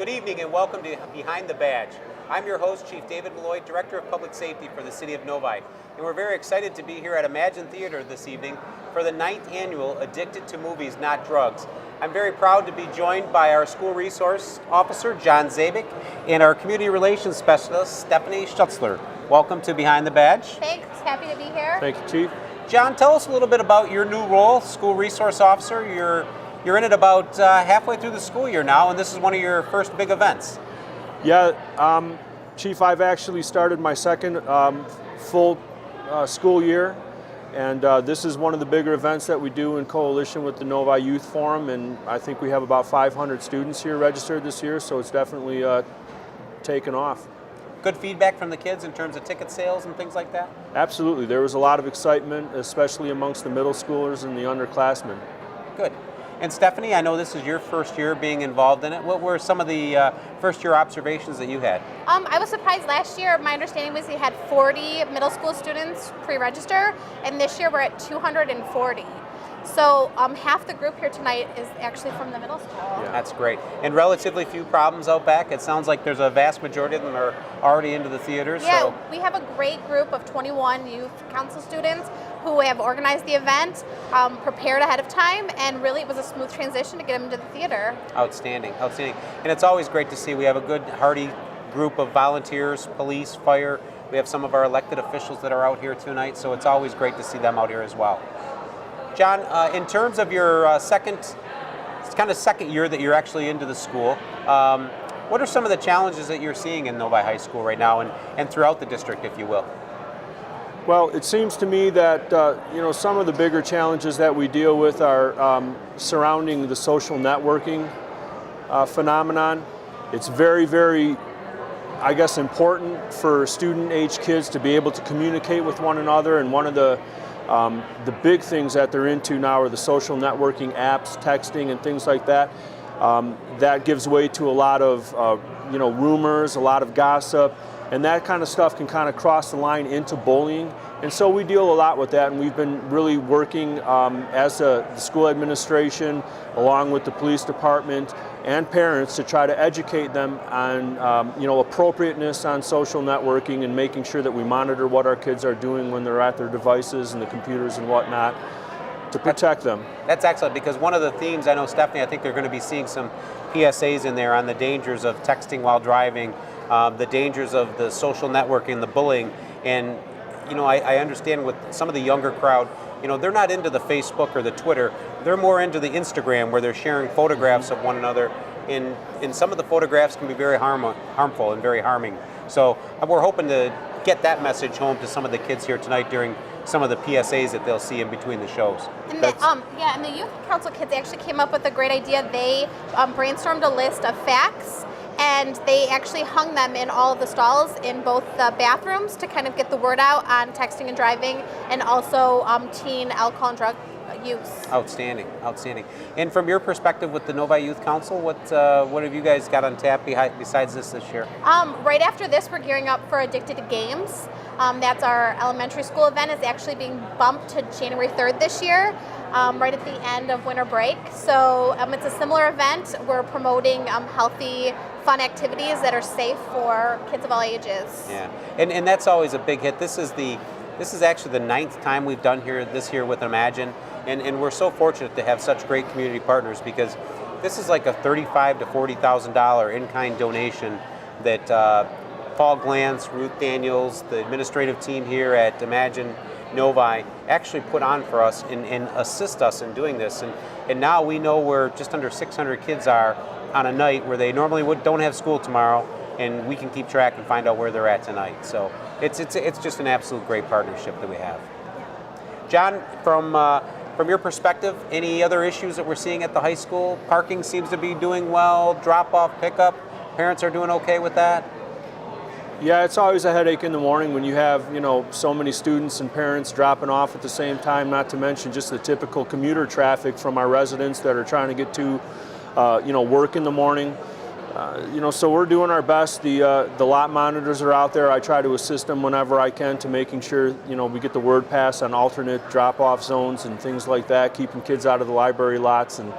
Good evening and welcome to Behind the Badge. I'm your host, Chief David Malloy, Director of Public Safety for the City of Novi. And we're very excited to be here at Imagine Theater this evening for the 9th annual Addicted to Movies, Not Drugs. I'm very proud to be joined by our School Resource Officer, John Zabik, and our Community Relations Specialist, Stephanie Schutzler. Welcome to Behind the Badge. Thanks, happy to be here. Thank you, Chief. John, tell us a little bit about your new role, School Resource Officer. You're in it about halfway through the school year now, and this is one of your first big events. Yeah, Chief, I've actually started my second full school year, and this is one of the bigger events that we do in coalition with the Novi Youth Forum, and I think we have about 500 students here registered this year, so it's definitely taken off. Good feedback from the kids in terms of ticket sales and things like that? Absolutely. There was a lot of excitement, especially amongst the middle schoolers and the underclassmen. Good. And Stephanie, I know this is your first year being involved in it. What were some of the first year observations that you had? I was surprised last year. My understanding was we had 40 middle school students pre-register, and this year we're at 240. So half the group here tonight is actually from the middle school. Yeah. That's great. And relatively few problems out back. It sounds like there's a vast majority of them are already into the theaters. Yeah, so. We have a great group of 21 youth council students who have organized the event, prepared ahead of time, and really it was a smooth transition to get them into the theater. Outstanding, outstanding. And it's always great to see we have a good, hearty group of volunteers, police, fire. We have some of our elected officials that are out here tonight, so it's always great to see them out here as well. John, in terms of your second year that you're actually into the school, what are some of the challenges that you're seeing in Novi High School right now and throughout the district, if you will? Well, it seems to me that some of the bigger challenges that we deal with are surrounding the social networking phenomenon. It's very, very, I guess, important for student-age kids to be able to communicate with one another, and one of the big things that they're into now are the social networking apps, texting, and things like that. That gives way to a lot of rumors, a lot of gossip, and that kind of stuff can kind of cross the line into bullying. And so we deal a lot with that, and we've been really working as the school administration, along with the police department and parents, to try to educate them on appropriateness on social networking and making sure that we monitor what our kids are doing when they're at their devices and the computers and whatnot to protect them. That's excellent, because one of the themes, I know, Stephanie, I think they're going to be seeing some PSAs in there on the dangers of texting while driving, the dangers of the social networking, the bullying. And I understand with some of the younger crowd, they're not into the Facebook or the Twitter. They're more into the Instagram, where they're sharing photographs of one another. And some of the photographs can be very harmful and very harming. So we're hoping to get that message home to some of the kids here tonight during some of the PSAs that they'll see in between the shows. And and the youth council kids actually came up with a great idea. They brainstormed a list of facts, and they actually hung them in all of the stalls in both the bathrooms to kind of get the word out on texting and driving, and also teen alcohol and drug use. Outstanding, outstanding. And from your perspective with the Novi Youth Council, what have you guys got on tap besides this year? Right after this, we're gearing up for Addicted to Games. That's our elementary school event. It's actually being bumped to January 3rd this year, right at the end of winter break. So it's a similar event. We're promoting healthy, fun activities that are safe for kids of all ages. Yeah, and that's always a big hit. This is actually the 9th time we've done here this year with Imagine, and we're so fortunate to have such great community partners, because this is like a $35,000 to $40,000 in-kind donation that Paul Glantz, Ruth Daniels, the administrative team here at Imagine Novi actually put on for us and assist us in doing this. And now we know where just under 600 kids are on a night where they normally don't have school tomorrow, and we can keep track and find out where they're at tonight. So it's just an absolute great partnership that we have. John, from your perspective, any other issues that we're seeing at the high school? Parking seems to be doing well, drop-off, pickup, parents are doing okay with that? Yeah, it's always a headache in the morning when you have, so many students and parents dropping off at the same time, not to mention just the typical commuter traffic from our residents that are trying to get to, work in the morning. So we're doing our best. The lot monitors are out there. I try to assist them whenever I can to making sure, we get the word pass on alternate drop-off zones and things like that, keeping kids out of the library lots. And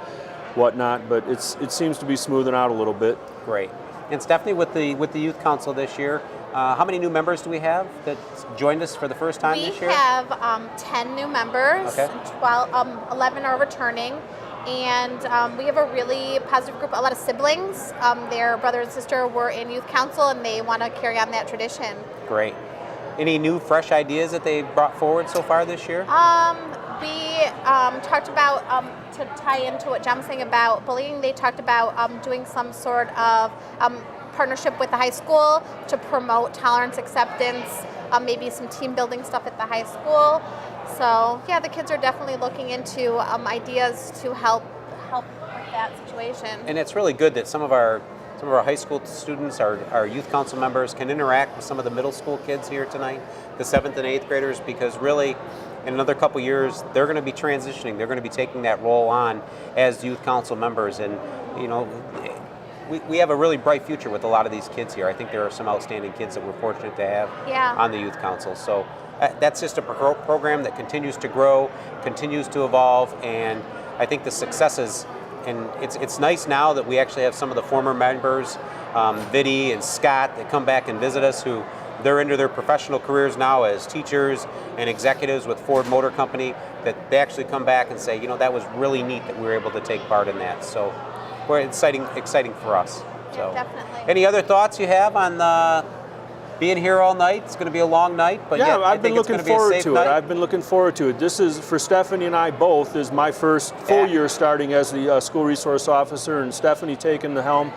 whatnot, but it seems to be smoothing out a little bit. Great. And Stephanie, with the Youth Council this year, how many new members do we have that joined us for the first time this year? We have 10 new members, Okay. 11 are returning, and we have a really positive group, a lot of siblings. Their brother and sister were in Youth Council, and they want to carry on that tradition. Great. Any new, fresh ideas that they brought forward so far this year? We talked about, to tie into what John was saying about bullying, they talked about doing some sort of partnership with the high school to promote tolerance, acceptance, maybe some team building stuff at the high school. So yeah, the kids are definitely looking into ideas to help with that situation. And it's really good that some of our high school students, our youth council members, can interact with some of the middle school kids here tonight, the 7th and 8th graders, because really in another couple years they're going to be transitioning. They're going to be taking that role on as youth council members, and you know, we have a really bright future with a lot of these kids here. I think there are some outstanding kids that we're fortunate to have on the youth council. So that's just a program that continues to grow, continues to evolve, and I think the successes. And it's nice now that we actually have some of the former members, Viddy and Scott, that come back and visit us, who they're into their professional careers now as teachers and executives with Ford Motor Company, that they actually come back and say, you know, that was really neat that we were able to take part in that. So we're exciting for us. So, yeah, definitely. Any other thoughts you have on being here all night? It's going to be a long night, but yeah, I I've been think it's looking going to be a forward safe to night. it. I've been looking forward to it. This is, for Stephanie and I both, is my first full year starting as the school resource officer, and Stephanie taking the helm.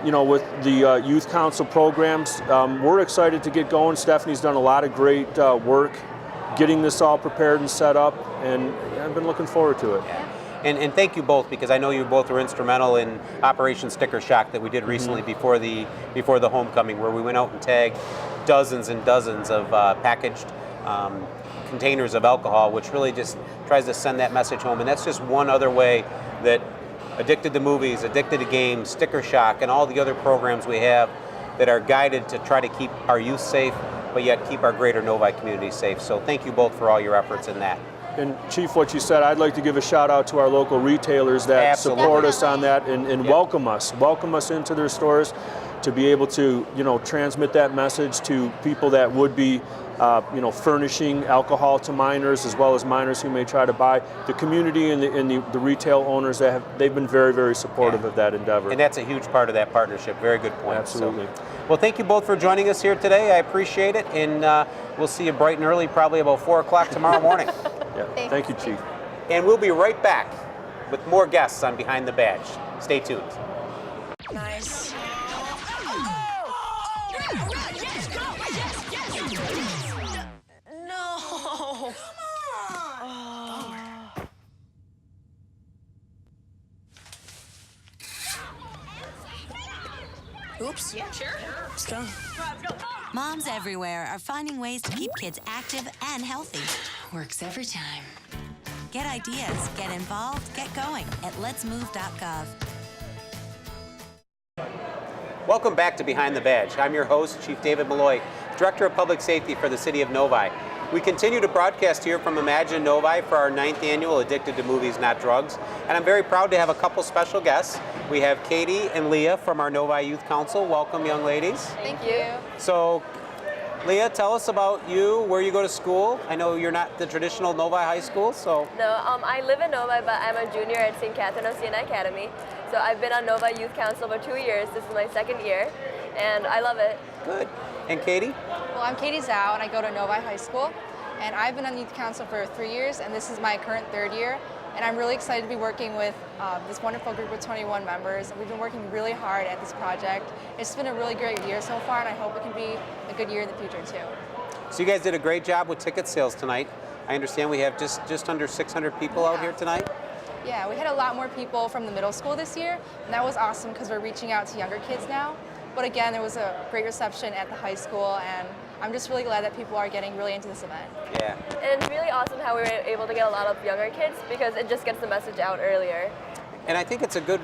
You know, with the youth council programs, we're excited to get going. Stephanie's done a lot of great work getting this all prepared and set up, and I've been looking forward to it. Yeah. And thank you both, because I know you both were instrumental in Operation Sticker Shock that we did recently before the homecoming, where we went out and tagged dozens and dozens of packaged containers of alcohol, which really just tries to send that message home. And that's just one other way that Addicted to Movies, Addicted to Games, Sticker Shock, and all the other programs we have that are guided to try to keep our youth safe, but yet keep our greater Novi community safe. So thank you both for all your efforts in that. And Chief, what you said, I'd like to give a shout out to our local retailers that support us on that and welcome us into their stores, to be able to, you know, transmit that message to people that would be, you know, furnishing alcohol to minors, as well as minors who may try to buy. The community and the retail owners, they've been very, very supportive of that endeavor. And that's a huge part of that partnership. Very good point. Absolutely. So, well, thank you both for joining us here today. I appreciate it, and we'll see you bright and early, probably about 4 o'clock tomorrow morning. Yeah. Thank you, Chief. And we'll be right back with more guests on Behind the Badge. Stay tuned. Nice. No. Oops. Yeah, sure. Let's go. Moms everywhere are finding ways to keep kids active and healthy. Works every time. Get ideas, get involved, get going at letsmove.gov. Welcome back to Behind the Badge. I'm your host, Chief David Malloy, Director of Public Safety for the City of Novi. We continue to broadcast here from Imagine Novi for our 9th annual Addicted to Movies, Not Drugs. And I'm very proud to have a couple special guests. We have Katie and Leah from our Novi Youth Council. Welcome, young ladies. Thank you. So, Leah, tell us about you, where you go to school. I know you're not the traditional Novi High School, so. No, I live in Novi, but I'm a junior at St. Catherine of Siena Academy. So I've been on Novi Youth Council for 2 years. This is my 2nd year, and I love it. Good. And Katie? Well, I'm Katie Zhao, and I go to Novi High School. And I've been on Youth Council for 3 years, and this is my current 3rd year. And I'm really excited to be working with this wonderful group of 21 members. We've been working really hard at this project. It's been a really great year so far, and I hope it can be a good year in the future, too. So you guys did a great job with ticket sales tonight. I understand we have just under 600 people out here tonight. Yeah, we had a lot more people from the middle school this year, and that was awesome because we're reaching out to younger kids now. But again, there was a great reception at the high school, and I'm just really glad that people are getting really into this event. Yeah. And it's really awesome how we were able to get a lot of younger kids because it just gets the message out earlier. And I think it's a good,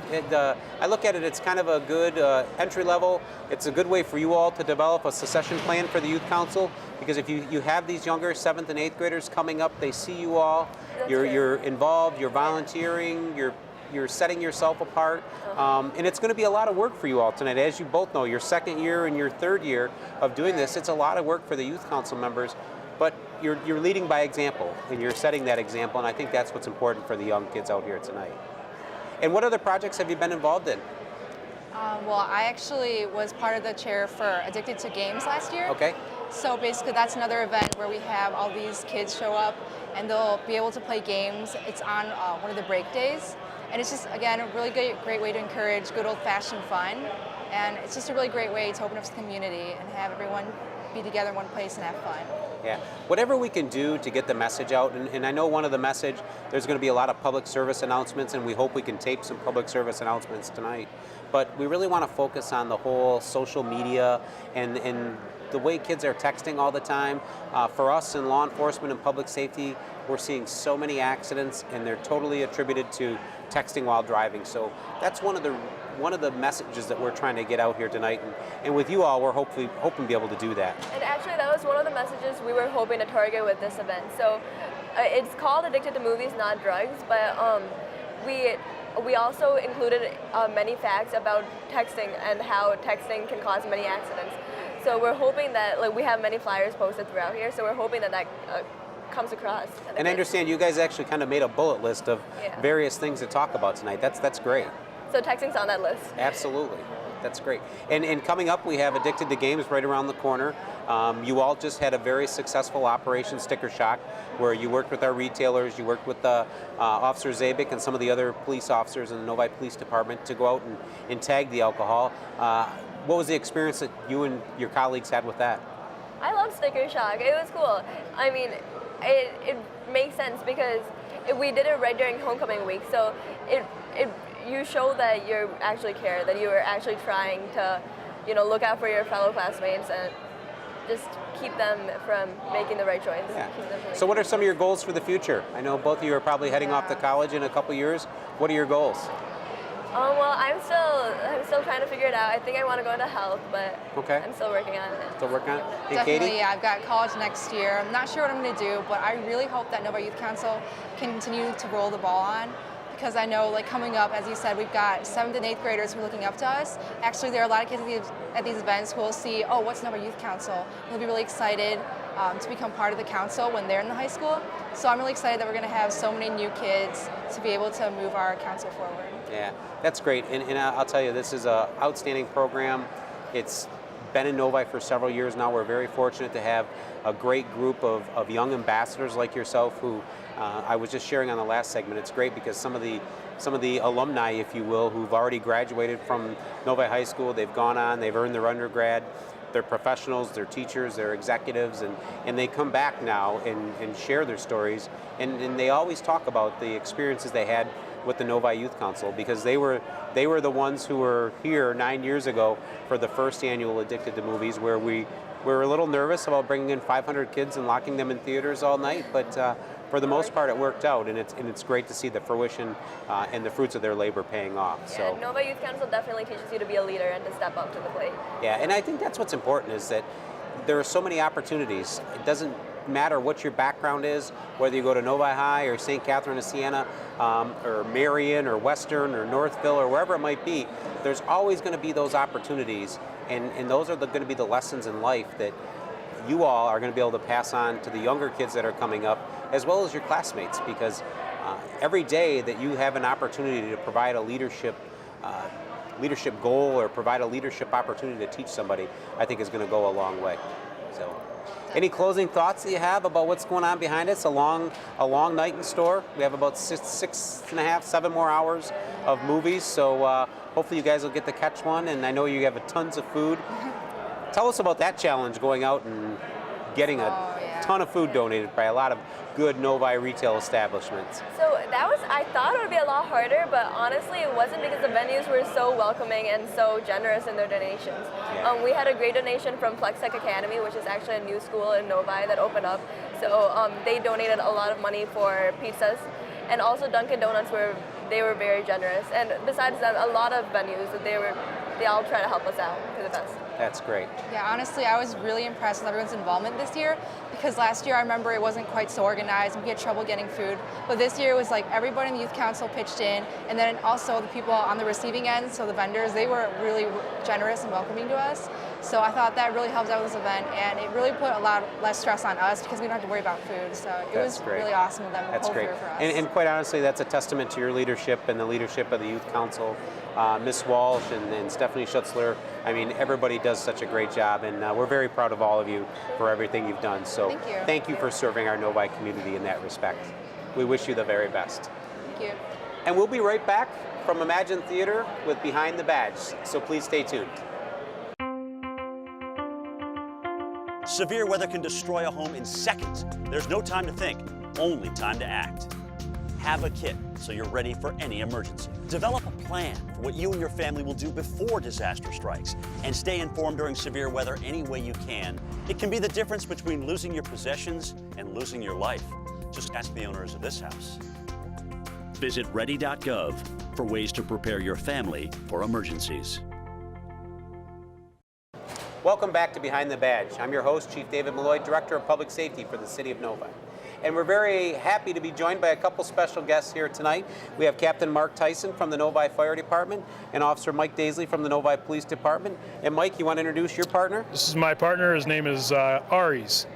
I look at it, it's kind of a good entry level. It's a good way for you all to develop a succession plan for the Youth Council, because if you have these younger 7th and 8th graders coming up, they see you all, you're involved, you're volunteering, you're you're setting yourself apart, and it's going to be a lot of work for you all tonight. As you both know, your second year and your third year of doing this, it's a lot of work for the youth council members, but you're leading by example, and you're setting that example, and I think that's what's important for the young kids out here tonight. And what other projects have you been involved in? Well, I actually was part of the chair for Addicted to Games last year. Okay. So basically that's another event where we have all these kids show up and they'll be able to play games. It's on one of the break days. And it's just, again, a really great way to encourage good old-fashioned fun. And it's just a really great way to open up the community and have everyone be together in one place and have fun. Yeah, whatever we can do to get the message out, and I know one of the message, there's going to be a lot of public service announcements, and we hope we can tape some public service announcements tonight. But we really want to focus on the whole social media and the way kids are texting all the time. For us in law enforcement and public safety, we're seeing so many accidents, and they're totally attributed to texting while driving. So that's one of the messages that we're trying to get out here tonight, and with you all, we're hoping to be able to do that. And actually, that was one of the messages we were hoping to target with this event. So it's called Addicted to Movies, Not Drugs, but we also included many facts about texting and how texting can cause many accidents. So we're hoping that, we have many flyers posted throughout here, so we're hoping that comes across. And I understand you guys actually kind of made a bullet list of various things to talk about tonight. That's great. So texting's on that list. Absolutely. That's great. And coming up, we have Addicted to Games right around the corner. You all just had a very successful Operation Sticker Shock, where you worked with our retailers, you worked with Officer Zabik and some of the other police officers in the Novi Police Department to go out and tag the alcohol. What was the experience that you and your colleagues had with that? I love Sticker Shock. It was cool. I mean, it makes sense because we did it right during homecoming week, so you show that you actually care, that you are actually trying to, look out for your fellow classmates and just keep them from making the right choice. Yeah. So what are some of your goals for the future? I know both of you are probably heading off to college in a couple years. What are your goals? Well, I'm still trying to figure it out. I think I want to go into health, but I'm still working on it. Still working on it? And Definitely, Katie? yeah. I've got college next year. I'm not sure what I'm going to do, but I really hope that Novi Youth Council can continue to roll the ball on, because I know, coming up, as you said, we've got 7th and 8th graders who are looking up to us. Actually, there are a lot of kids at these events who will see, oh, what's Novi Youth Council? And they'll be really excited to become part of the council when they're in the high school. So I'm really excited that we're going to have so many new kids to be able to move our council forward. Yeah, that's great. And I'll tell you, this is an outstanding program. It's been in Novi for several years now. We're very fortunate to have a great group of young ambassadors like yourself who I was just sharing on the last segment. It's great because some of the alumni, if you will, who've already graduated from Novi High School, they've gone on, they've earned their undergrad, they're professionals, they're teachers, they're executives, and they come back now and share their stories, and they always talk about the experiences they had with the Novi Youth Council, because they were the ones who were here 9 years ago for the first annual Addicted to Movies, where we were a little nervous about bringing in 500 kids and locking them in theaters all night, but for the most part it worked out, and it's great to see the fruition and the fruits of their labor paying off. Yeah, so Novi Youth Council definitely teaches you to be a leader and to step up to the plate. Yeah, and I think that's what's important, is that there are so many opportunities. It doesn't matter what your background is, whether you go to Novi High or St. Catherine of Siena or Marion or Western or Northville or wherever it might be, there's always going to be those opportunities, and those are going to be the lessons in life that you all are going to be able to pass on to the younger kids that are coming up, as well as your classmates, because every day that you have an opportunity to provide a leadership goal or provide a leadership opportunity to teach somebody, I think is going to go a long way. So, any closing thoughts that you have about what's going on behind us? A long night in store. We have about 7 more hours of movies, so hopefully you guys will get to catch one, and I know you have tons of food. Tell us about that challenge, going out and getting a ton of food donated by a lot of good Novi retail establishments. So I thought it would be a lot harder, but honestly it wasn't, because the venues were so welcoming and so generous in their donations. Yeah. We had a great donation from Flex Tech Academy, which is actually a new school in Novi that opened up. So they donated a lot of money for pizzas, and also Dunkin' Donuts were very generous. And besides that, a lot of venues, they were they all try to help us out to the best. That's great. Yeah, honestly, I was really impressed with everyone's involvement this year because last year I remember it wasn't quite so organized and we had trouble getting food. But this year it was like everybody in the youth council pitched in, and then also the people on the receiving end, so the vendors, they were really generous and welcoming to us. So I thought that really helped out this event, and it really put a lot less stress on us because we don't have to worry about food. So it was really awesome of them to pull through for us. And quite honestly, that's a testament to your leadership and the leadership of the youth council. Miss Walsh and Stephanie Schutzler. I mean, everybody does such a great job, and we're very proud of all of you for everything you've done. So thank you for serving our Novi community in that respect. We wish you the very best. Thank you. And we'll be right back from Imagine Theater with Behind the Badge, so please stay tuned. Severe weather can destroy a home in seconds. There's no time to think, only time to act. Have a kit so you're ready for any emergency. Develop a plan for what you and your family will do before disaster strikes, and stay informed during severe weather any way you can. It can be the difference between losing your possessions and losing your life. Just ask the owners of this house. Visit ready.gov for ways to prepare your family for emergencies. Welcome back to Behind the Badge. I'm your host, Chief David Malloy, Director of Public Safety for the City of Novi. And we're very happy to be joined by a couple special guests here tonight. We have Captain Mark Tyson from the Novi Fire Department and Officer Mike Daisley from the Novi Police Department. And Mike, you want to introduce your partner? This is my partner. His name is Aries.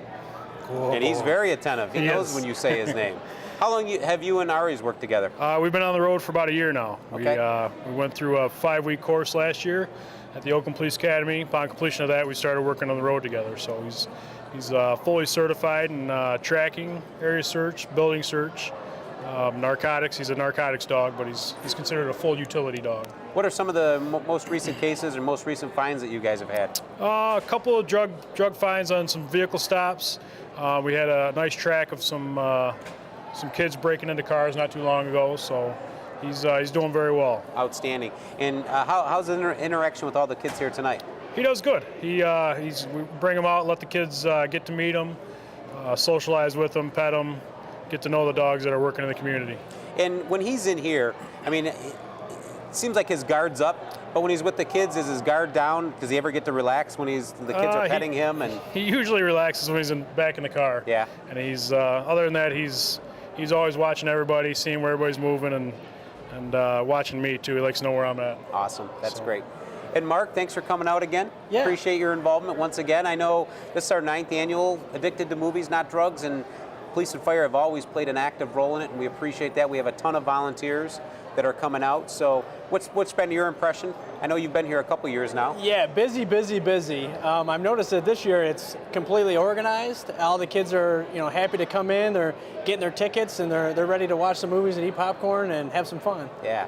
Cool. And he's very attentive. He knows when you say his name. How long have you and Aries worked together? We've been on the road for about a year now. Okay. We went through a 5-week course last year at the Oakland Police Academy. Upon completion of that, we started working on the road together. So he's fully certified in tracking, area search, building search, narcotics. He's a narcotics dog, but he's considered a full utility dog. What are some of the most recent cases or most recent fines that you guys have had? A couple of drug fines on some vehicle stops. We had a nice track of some kids breaking into cars not too long ago, so he's doing very well. Outstanding. And how's the interaction with all the kids here tonight? He does good. We bring him out, let the kids get to meet him, socialize with them, pet them, get to know the dogs that are working in the community. And when he's in here, I mean, it seems like his guard's up, but when he's with the kids, is his guard down? Does he ever get to relax when the kids are petting him? And he usually relaxes when he's back in the car. Yeah. And he's other than that, he's always watching everybody, seeing where everybody's moving, and watching me too. He likes to know where I'm at. Awesome. That's great. And Mark, thanks for coming out again. Yeah. Appreciate your involvement once again. I know this is our 9th annual Addicted to Movies, Not Drugs, and Police and Fire have always played an active role in it, and we appreciate that. We have a ton of volunteers that are coming out. So what's been your impression? I know you've been here a couple years now. Yeah, busy. I've noticed that this year it's completely organized. All the kids are happy to come in. They're getting their tickets, and they're ready to watch some movies and eat popcorn and have some fun. Yeah.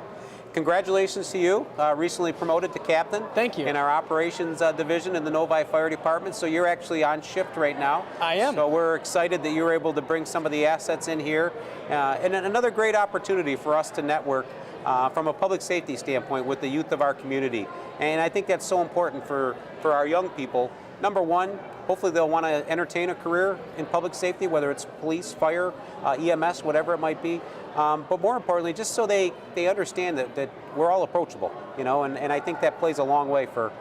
Congratulations to you, recently promoted to captain. Thank you. In our operations division in the Novi Fire Department. So you're actually on shift right now. I am. So we're excited that you were able to bring some of the assets in here. And another great opportunity for us to network from a public safety standpoint with the youth of our community. And I think that's so important for our young people. Number one, hopefully they'll want to entertain a career in public safety, whether it's police, fire, EMS, whatever it might be. But more importantly, just so they understand that we're all approachable, and I think that plays a long way for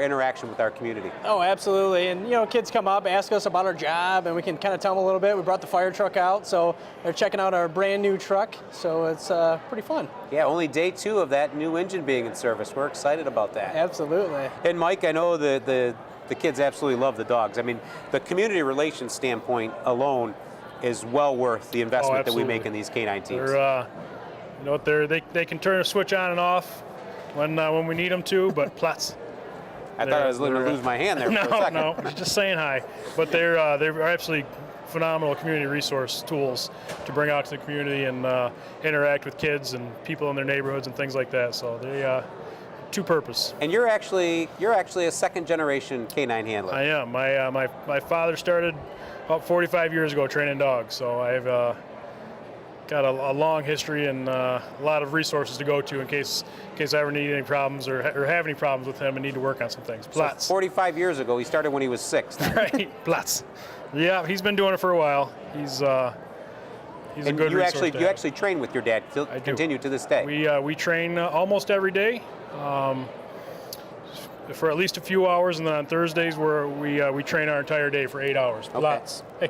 interaction with our community. Oh, absolutely. And kids come up, ask us about our job, and we can kind of tell them a little bit. We brought the fire truck out, so they're checking out our brand new truck, so it's pretty fun. Yeah, only day 2 of that new engine being in service. We're excited about that. Absolutely. And Mike, I know the kids absolutely love the dogs. I mean, the community relations standpoint alone is well worth the investment that we make in these canine teams. They can turn a switch on and off when we need them to, but plus. I thought I was going to lose my hand there for a second. No, just saying hi. But they're absolutely phenomenal community resource tools to bring out to the community and interact with kids and people in their neighborhoods and things like that. So they to purpose. And you're actually a second generation canine handler. I am. My father started about 45 years ago training dogs, so I've got a long history and a lot of resources to go to in case I ever need any problems or have any problems with him and need to work on some things. Platz. So 45 years ago, he started when he was 6. Right, Platz. Yeah, he's been doing it for a while. He's a good resource. You actually train with your dad. Continue to this day. We train almost every day. for at least a few hours, and then on Thursdays where we train our entire day for 8 hours. Okay. Lots. Hey.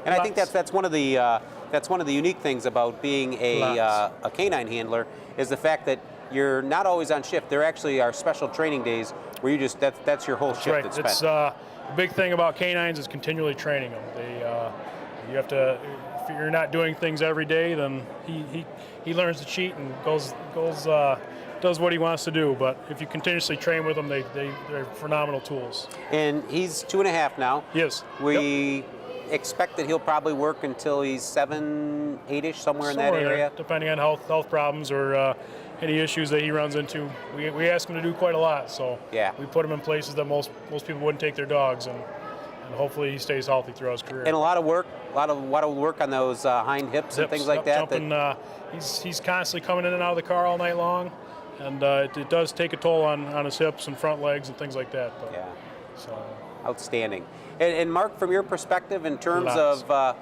And I think Lots. that's one of the unique things about being a canine handler is the fact that you're not always on shift. There actually are special training days where you just that's your whole shift. Right. That's It's spent. the big thing about canines is continually training them. You have to. If you're not doing things every day, then he learns to cheat and does what he wants to do. But if you continuously train with them, they're phenomenal tools. And he's 2.5 now. Yes. We expect that he'll probably work until he's 7, 8-ish, somewhere in that Somewhere there, area. depending on health problems or any issues that he runs into. We ask him to do quite a lot, so Yeah. we put him in places that most people wouldn't take their dogs, and hopefully he stays healthy throughout his career. And a lot of work on those hind hips and things like that. Jumping, he's constantly coming in and out of the car all night long, and it does take a toll on his hips and front legs and things like that. But, Yeah. So. Outstanding. And Mark, from your perspective, in terms Lots. of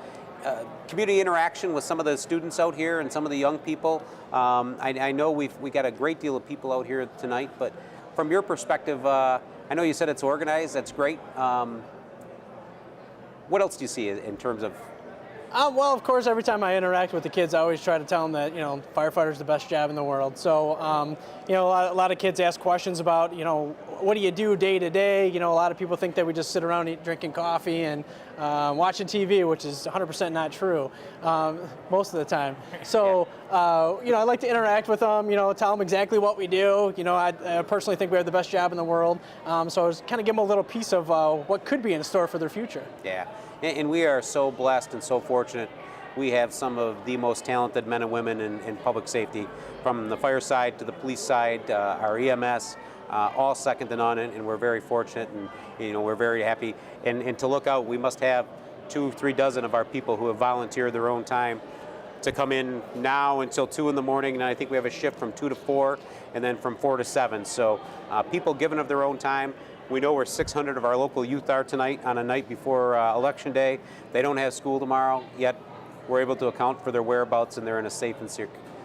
community interaction with some of the students out here and some of the young people, I know we got a great deal of people out here tonight, but from your perspective, I know you said it's organized, that's great. What else do you see in terms of? Well, of course, every time I interact with the kids, I always try to tell them that, firefighter's the best job in the world. So, a lot of kids ask questions about, what do you do day to day? A lot of people think that we just sit around drinking coffee and watching TV, which is 100% not true most of the time. So, I like to interact with them, tell them exactly what we do. I personally think we have the best job in the world. So I was kind of give them a little piece of what could be in store for their future. Yeah, and we are so blessed and so fortunate. We have some of the most talented men and women in public safety, from the fire side to the police side, our EMS, all second to none, and we're very fortunate, and we're very happy. And to look out, we must have 2-3 dozen of our people who have volunteered their own time to come in now until 2 in the morning, and I think we have a shift from 2 to 4, and then from 4 to 7. So people giving of their own time. We know where 600 of our local youth are tonight on a night before Election Day. They don't have school tomorrow, yet we're able to account for their whereabouts, and they're in a safe and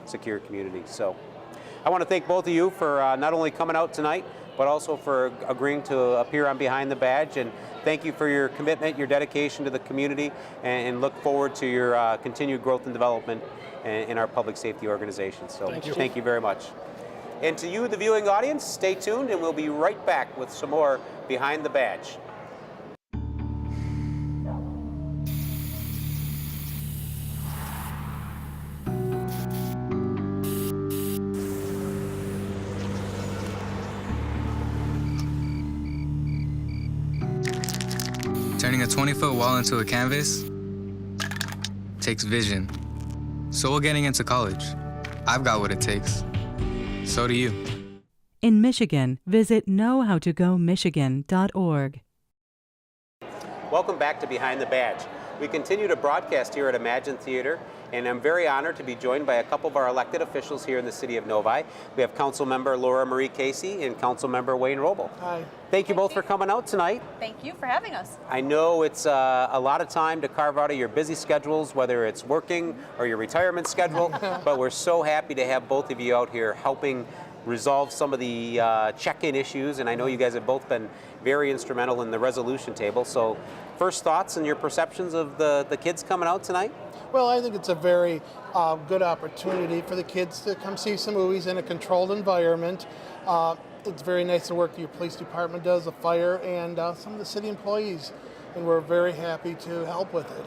secure community. So I want to thank both of you for not only coming out tonight, but also for agreeing to appear on Behind the Badge. And thank you for your commitment, your dedication to the community, and look forward to your continued growth and development in our public safety organization. So thank you very much. And to you, the viewing audience, stay tuned, and we'll be right back with some more Behind the Badge. Turning a 20-foot wall into a canvas takes vision. So will getting into college. I've got what it takes. So do you. In Michigan, visit knowhowtogomichigan.org. Welcome back to Behind the Badge. We continue to broadcast here at Imagine Theater, and I'm very honored to be joined by a couple of our elected officials here in the city of Novi. We have Council Member Laura Marie Casey and Council Member Wayne Robel. Hi. Thank you both for coming out tonight. Thank you for having us. I know it's a lot of time to carve out of your busy schedules, whether it's working or your retirement schedule, but we're so happy to have both of you out here helping resolve some of the check-in issues, and I know you guys have both been very instrumental in the resolution table. So first thoughts and your perceptions of the kids coming out tonight? Well, I think it's a very good opportunity for the kids to come see some movies in a controlled environment. It's very nice the work your police department does, the fire, and some of the city employees, and we're very happy to help with it.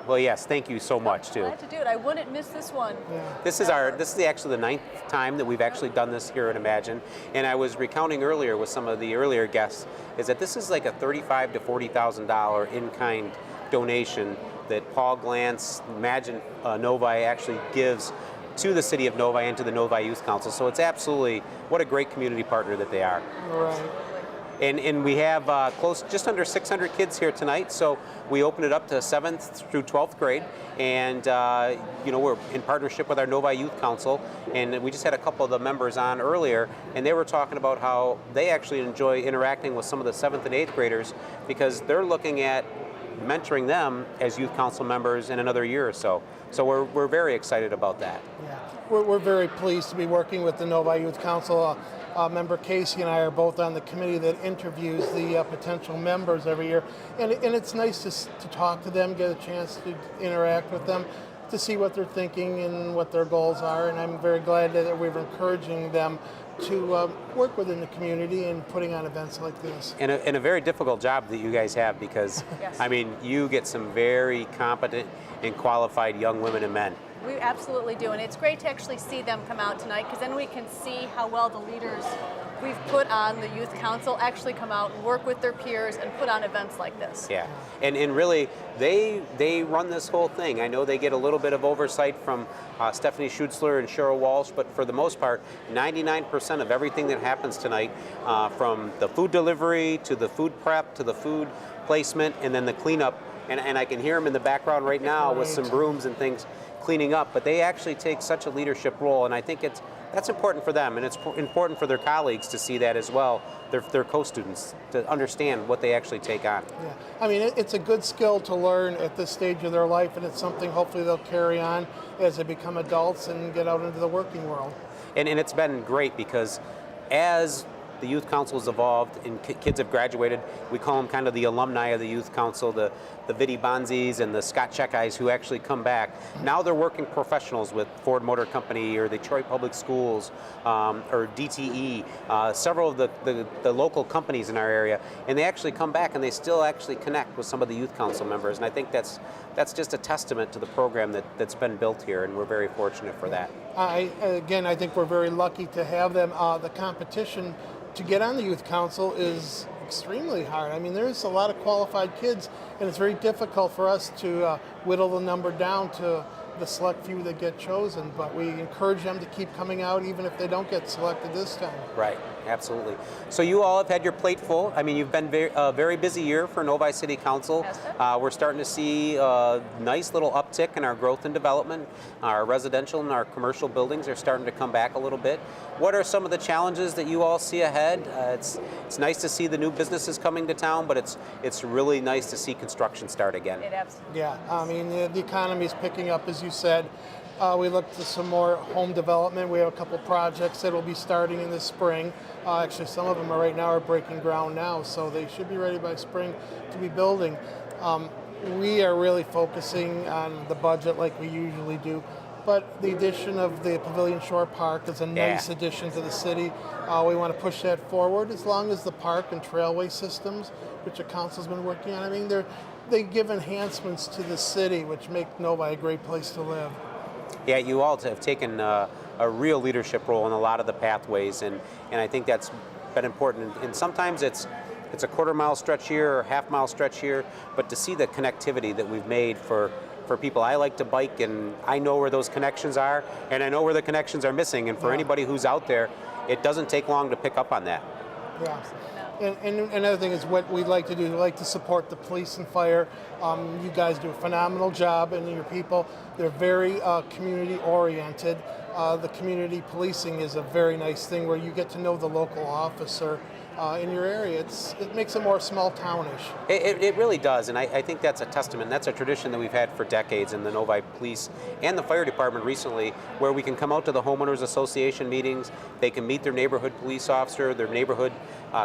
Well, yes, thank you so much too. Glad to do it. I wouldn't miss this one. Yeah. This is actually the 9th time that we've actually done this here at Imagine, and I was recounting earlier with some of the earlier guests is that this is like a $35,000 to $40,000 in-kind donation that Paul Glantz, Imagine Novi actually gives to the city of Novi and to the Novi Youth Council. So it's absolutely, what a great community partner that they are. Right. And we have just under 600 kids here tonight, so we open it up to 7th through 12th grade, and we're in partnership with our Novi Youth Council, and we just had a couple of the members on earlier, and they were talking about how they actually enjoy interacting with some of the 7th and 8th graders because they're looking at mentoring them as youth council members in another year or so. So we're very excited about that. Yeah, we're very pleased to be working with the Novi Youth Council. Member Casey and I are both on the committee that interviews the potential members every year. And it's nice to talk to them, get a chance to interact with them, to see what they're thinking and what their goals are. And I'm very glad that we're encouraging them to work within the community and putting on events like this. And a very difficult job that you guys have because, Yes. I mean, you get some very competent and qualified young women and men. We absolutely do, and it's great to actually see them come out tonight because then we can see how well the leaders we've put on the youth council actually come out and work with their peers and put on events like this. Yeah, and really, they run this whole thing. I know they get a little bit of oversight from Stephanie Schutzler and Cheryl Walsh, but for the most part, 99% of everything that happens tonight, from the food delivery to the food prep to the food placement and then the cleanup, and I can hear them in the background right now with some brooms and things cleaning up, but they actually take such a leadership role, and I think that's important for them, and it's important for their colleagues to see that as well, their co-students, to understand what they actually take on. Yeah, I mean, it's a good skill to learn at this stage of their life, and it's something hopefully they'll carry on as they become adults and get out into the working world. And it's been great because as the youth council has evolved and kids have graduated, we call them kind of the alumni of the youth council, the Vidi Bonzis and the Scott Checkeyes who actually come back. Now they're working professionals with Ford Motor Company or the Detroit Public Schools or DTE, several of the local companies in our area, and they actually come back and they still actually connect with some of the youth council members, and I think that's just a testament to the program that's been built here, and we're very fortunate for that. I think we're very lucky to have them. The competition to get on the youth council is extremely hard. I mean, there's a lot of qualified kids, and it's very difficult for us to whittle the number down to the select few that get chosen, but we encourage them to keep coming out even if they don't get selected this time. Right, absolutely. So you all have had your plate full. I mean, you've been a very busy year for Novi City Council. We're starting to see a nice little uptick in our growth and development. Our residential and our commercial buildings are starting to come back a little bit. What are some of the challenges that you all see ahead? It's nice to see the new businesses coming to town, but it's really nice to see construction start again. It absolutely. Yeah, I mean, the economy is picking up, as you said. We look to some more home development. We have a couple projects that will be starting in the spring. Actually, some of them are breaking ground now, so they should be ready by spring to be building. We are really focusing on the budget like we usually do, but the addition of the Pavilion Shore Park is a nice addition to the city. We want to push that forward as long as the park and trailway systems, which the council's been working on. I mean, they give enhancements to the city, which make Novi a great place to live. Yeah, you all have taken a real leadership role in a lot of the pathways, and I think that's been important. And sometimes it's a quarter-mile stretch here or half-mile stretch here, but to see the connectivity that we've made for people. I like to bike, and I know where those connections are, and I know where the connections are missing. And for anybody who's out there, it doesn't take long to pick up on that. Yeah. And another thing is what we'd like to do. We like to support the police and fire. You guys do a phenomenal job, and your people, they're very community-oriented. The community policing is a very nice thing where you get to know the local officer in your area. It makes it more small-townish. It really does, and I think that's a testament. That's a tradition that we've had for decades in the Novi Police and the Fire Department recently, where we can come out to the Homeowners Association meetings. They can meet their neighborhood police officer, their neighborhood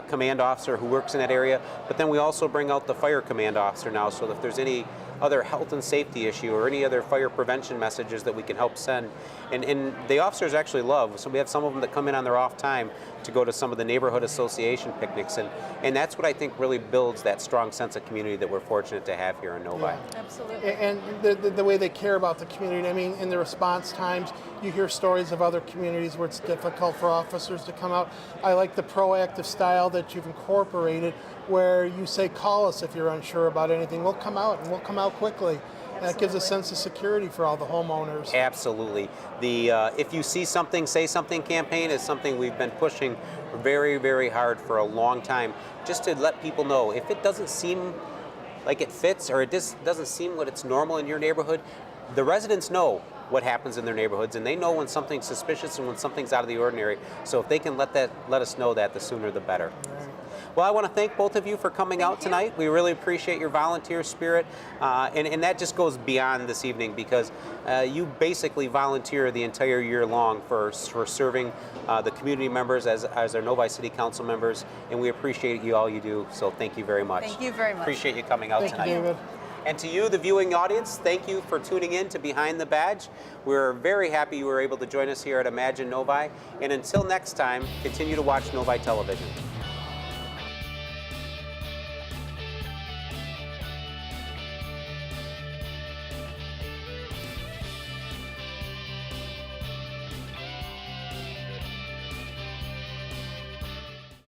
command officer who works in that area, but then we also bring out the fire command officer now, so if there's any other health and safety issue or any other fire prevention messages that we can help send. And the officers actually love, so we have some of them that come in on their off time to go to some of the neighborhood association picnics, and that's what I think really builds that strong sense of community that we're fortunate to have here in Novi. Yeah. Absolutely. And the way they care about the community. I mean, in the response times, you hear stories of other communities where it's difficult for officers to come out. I like the proactive style that you've incorporated, where you say, call us if you're unsure about anything. We'll come out, and we'll come out quickly. That gives a sense of security for all the homeowners. Absolutely. The If You See Something, Say Something campaign is something we've been pushing very, very hard for a long time, just to let people know if it doesn't seem like it fits or it just doesn't seem what it's normal in your neighborhood, the residents know what happens in their neighborhoods, and they know when something's suspicious and when something's out of the ordinary. So if they can let us know that, the sooner the better. Right. Well, I want to thank both of you for coming out tonight. We really appreciate your volunteer spirit, and that just goes beyond this evening because you basically volunteer the entire year long for serving the community members as our Novi City Council members, and we appreciate all you do. So thank you very much. Thank you very much. Appreciate you coming out tonight. Thank you, David. And to you, the viewing audience, thank you for tuning in to Behind the Badge. We're very happy you were able to join us here at Imagine Novi. And until next time, continue to watch Novi Television.